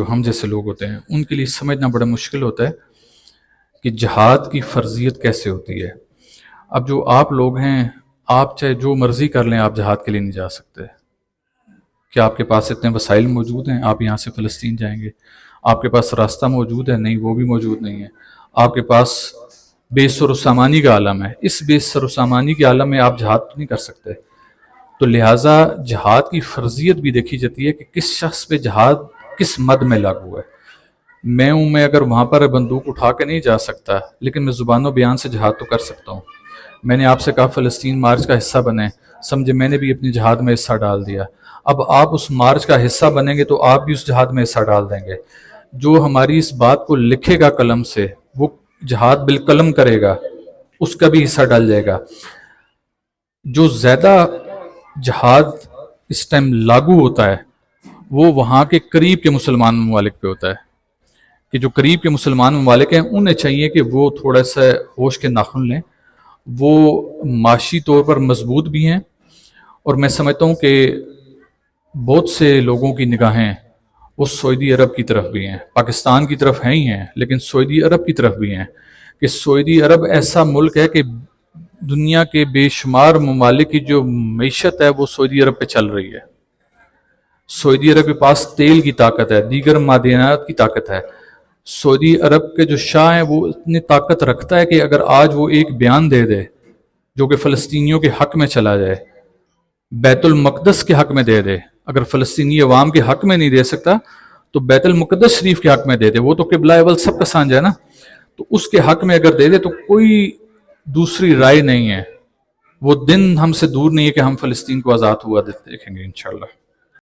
جو ہم جیسے لوگ ہوتے ہیں ان کے لیے سمجھنا بڑا مشکل ہوتا ہے کہ جہاد کی فرضیت کیسے ہوتی ہے۔ اب جو آپ لوگ ہیں، آپ چاہے جو مرضی کر لیں، آپ جہاد کے لیے نہیں جا سکتے۔ کیا آپ کے پاس اتنے وسائل موجود ہیں آپ یہاں سے فلسطین جائیں گے؟ آپ کے پاس راستہ موجود ہے؟ نہیں، وہ بھی موجود نہیں ہے۔ آپ کے پاس بے سر و سامانی کا عالم ہے، اس بے سر و سامانی کے عالم میں آپ جہاد نہیں کر سکتے۔ تو لہٰذا جہاد کی فرضیت بھی دیکھی جاتی ہے کہ کس شخص پہ جہاد کس مد میں لاگو ہے۔ میں اگر وہاں پر بندوق اٹھا کے نہیں جا سکتا، لیکن میں زبان و بیان سے جہاد تو کر سکتا ہوں۔ میں نے آپ سے کہا فلسطین مارچ کا حصہ بنیں، سمجھے میں نے بھی اپنی جہاد میں حصہ ڈال دیا۔ اب آپ اس مارچ کا حصہ بنیں گے تو آپ بھی اس جہاد میں حصہ ڈال دیں گے۔ جو ہماری اس بات کو لکھے گا قلم سے، وہ جہاد بالقلم کرے گا، اس کا بھی حصہ ڈال جائے گا۔ جو زیادہ جہاد اس ٹائم لاگو ہوتا ہے وہ وہاں کے قریب کے مسلمان ممالک پہ ہوتا ہے، کہ جو قریب کے مسلمان ممالک ہیں انہیں چاہیے کہ وہ تھوڑا سا ہوش کے ناخن لیں۔ وہ معاشی طور پر مضبوط بھی ہیں، اور میں سمجھتا ہوں کہ بہت سے لوگوں کی نگاہیں وہ سعودی عرب کی طرف بھی ہیں، پاکستان کی طرف ہیں ہی ہیں، لیکن سعودی عرب کی طرف بھی ہیں، کہ سعودی عرب ایسا ملک ہے کہ دنیا کے بے شمار ممالک کی جو معیشت ہے وہ سعودی عرب پہ چل رہی ہے۔ سعودی عرب کے پاس تیل کی طاقت ہے، دیگر معدنیات کی طاقت ہے۔ سعودی عرب کے جو شاہ ہیں وہ اتنی طاقت رکھتا ہے کہ اگر آج وہ ایک بیان دے دے جو کہ فلسطینیوں کے حق میں چلا جائے، بیت المقدس کے حق میں دے دے، اگر فلسطینی عوام کے حق میں نہیں دے سکتا تو بیت المقدس شریف کے حق میں دے دے، وہ تو قبلہ اول سب کا سانجھ ہے نا، تو اس کے حق میں اگر دے دے تو کوئی دوسری رائے نہیں ہے۔ وہ دن ہم سے دور نہیں ہے کہ ہم فلسطین کو آزاد ہوا دیکھیں گے انشاءاللہ۔